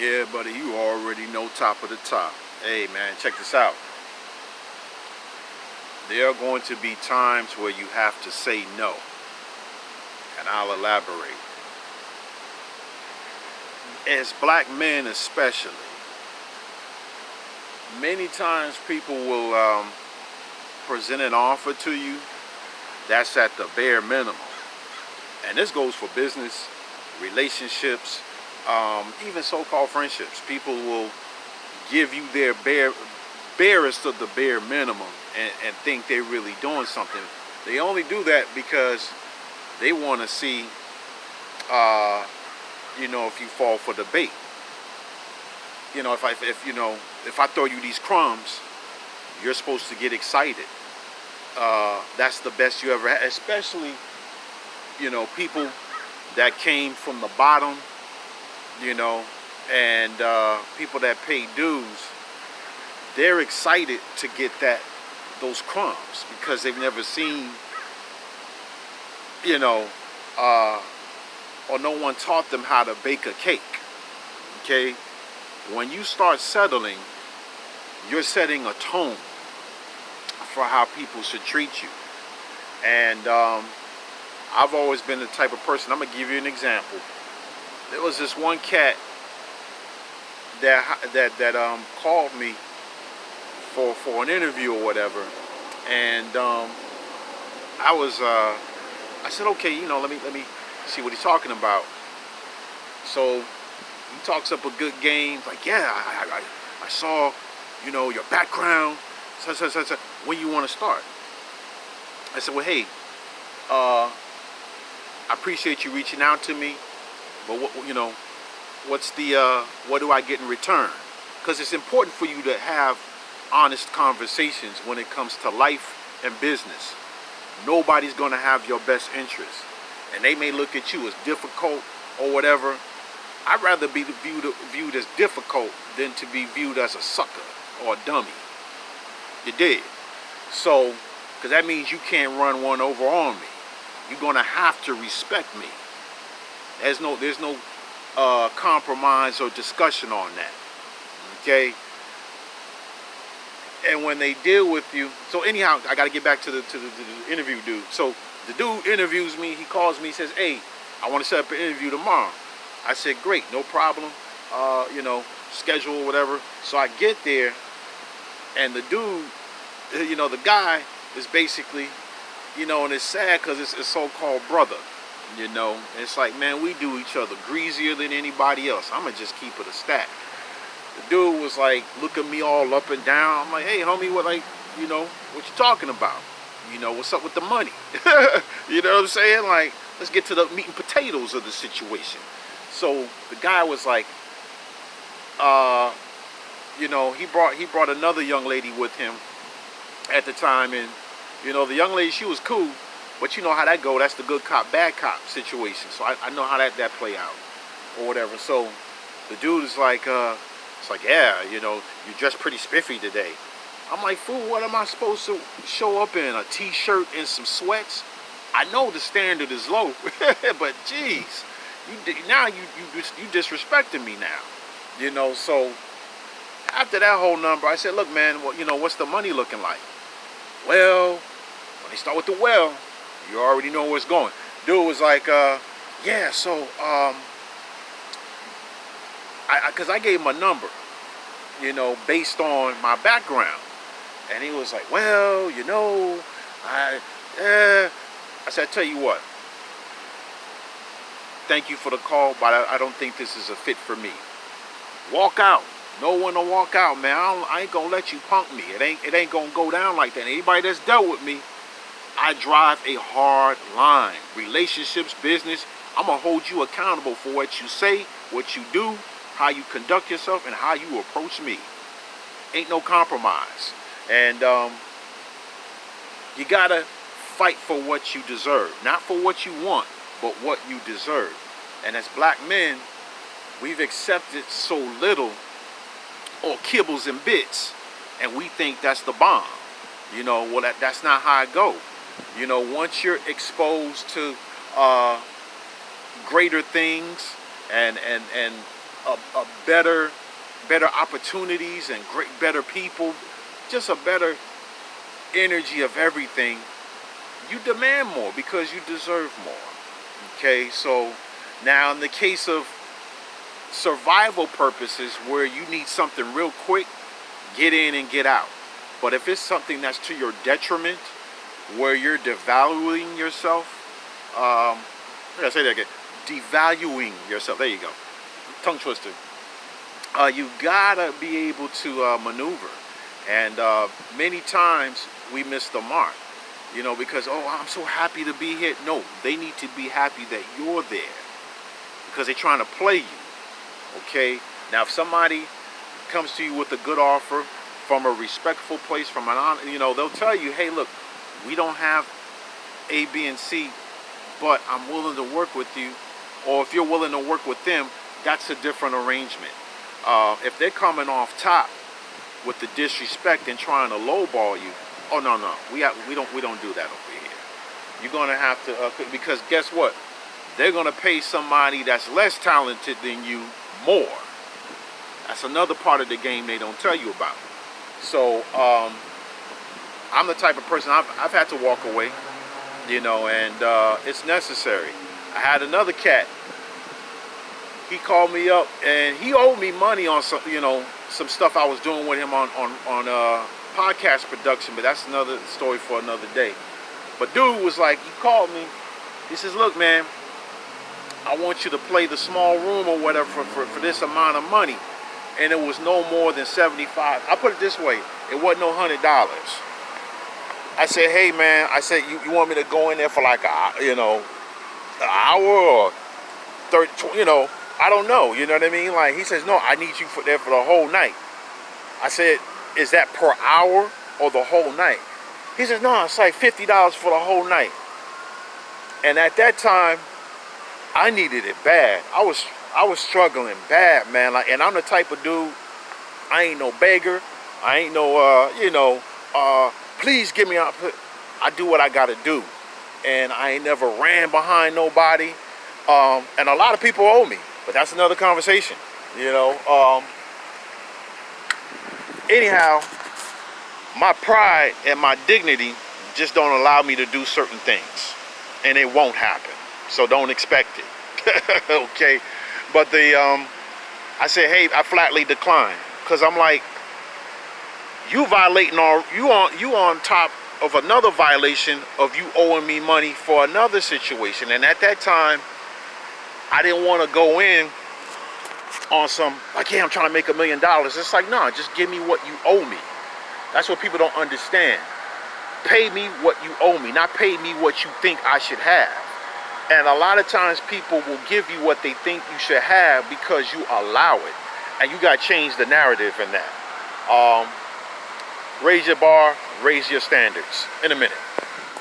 Yeah, buddy, you already know top of the top. Hey, man, check this out. There are going to be times where you have to say no, and I'll elaborate. As black men, especially, many times people will present an offer to you that's at the bare minimum. And this goes for business, relationships, even so-called friendships. People will give you their barest of the bare minimum and think they're really doing something. They only do that because they want to see, if you fall for the bait. If I throw you these crumbs, you're supposed to get excited. That's the best you ever had, especially, people that came from the bottom, and people that pay dues. They're excited to get those crumbs because they've never seen, or no one taught them how to bake a cake. Okay, when you start settling, you're setting a tone for how people should treat you. And I've always been the type of person. I'm gonna give you an example. There was this one cat that called me for an interview or whatever, and I said, okay, let me see what he's talking about. So he talks up a good game, like, yeah, I saw, your background, such. When you want to start? I said, well, hey, I appreciate you reaching out to me, but what do I get in return? Because it's important for you to have honest conversations when it comes to life and business. Nobody's going to have your best interest, and they may look at you as difficult or whatever. I'd rather be viewed as difficult than to be viewed as a sucker or a dummy. You did. So, because that means you can't run one over on me. You're going to have to respect me. There's no compromise or discussion on that. Okay? And when they deal with you, so anyhow, I got to get back to the interview dude. So the dude interviews me. He calls me. He says, hey, I want to set up an interview tomorrow. I said, great, no problem. Schedule or whatever. So I get there, and the dude, the guy is basically, and it's sad because it's a so-called brother. It's like, man, we do each other greasier than anybody else. I'm gonna just keep it a stack. The dude was like, look at me all up and down. I'm like, hey, homie, what you talking about? What's up with the money? You know what I'm saying? Like, let's get to the meat and potatoes of the situation. So the guy was like, he brought another young lady with him at the time, and the young lady, she was cool, but you know how that go. That's the good cop, bad cop situation. So I know how that play out or whatever. So the dude is like, it's like, yeah, you dressed pretty spiffy today. I'm like, fool, what am I supposed to show up in? A t-shirt and some sweats? I know the standard is low, but geez, you disrespecting me now. So after that whole number, I said, look, man, what's the money looking like? Well, when they start with the well, you already know where it's going. Dude was like, yeah, so, because I gave him a number, based on my background. And he was like, well, I said, I tell you what, thank you for the call, but I don't think this is a fit for me. Walk out. Know when to walk out, man. I ain't gonna let you punk me. It ain't gonna go down like that. Anybody that's dealt with me, I drive a hard line. Relationships, business, I'm gonna hold you accountable for what you say, what you do, how you conduct yourself, and how you approach me. Ain't no compromise. And you gotta fight for what you deserve. Not for what you want, but what you deserve. And as black men, we've accepted so little, or kibbles and bits, and we think that's the bomb. Well, that's not how I go. Once you're exposed to greater things and a better opportunities and better people, just a better energy of everything, you demand more because you deserve more. Okay, so now in the case of survival purposes where you need something real quick, get in and get out. But if it's something that's to your detriment, where you're devaluing yourself, I gotta say that again, devaluing yourself, there you go, tongue twister, you gotta be able to maneuver. And many times we miss the mark, because, oh, I'm so happy to be here. No, they need to be happy that you're there because they're trying to play you. Okay, now if somebody comes to you with a good offer from a respectful place, from an they'll tell you, hey, look, we don't have A, B, and C, but I'm willing to work with you. Or if you're willing to work with them, that's a different arrangement. If they're coming off top with the disrespect and trying to lowball you, oh no, we don't do that over here. You're gonna have to because guess what? They're gonna pay somebody that's less talented than you more. That's another part of the game they don't tell you about. So I'm the type of person I've had to walk away, and it's necessary. I had another cat. He called me up and he owed me money on some stuff I was doing with him on podcast production, but that's another story for another day. But dude was like, he called me. He says, look, man, I want you to play the small room or whatever for this amount of money. And it was no more than $75. I put it this way, it wasn't no $100. I said, hey man, I said, you want me to go in there for like an hour or 30, I don't know, you know what I mean? Like, he says, no, I need you there for the whole night. I said, is that per hour or the whole night? He says, no, it's like $50 for the whole night. And at that time, I needed it bad. I was struggling bad, man. Like, and I'm the type of dude, I ain't no beggar. I ain't no, please give me out. I do what I gotta do. And I ain't never ran behind nobody. And a lot of people owe me, but that's another conversation, Anyhow, my pride and my dignity just don't allow me to do certain things. And it won't happen. So don't expect it. Okay? But I said, hey, I flatly declined. Because I'm like, you violating you on top of another violation of you owing me money for another situation. And at that time, I didn't want to go in on some, like, yeah, I'm trying to make $1 million. It's like, no, just give me what you owe me. That's what people don't understand. Pay me what you owe me, not pay me what you think I should have. And a lot of times people will give you what they think you should have because you allow it. And you got to change the narrative in that. Raise your bar, raise your standards. In a minute.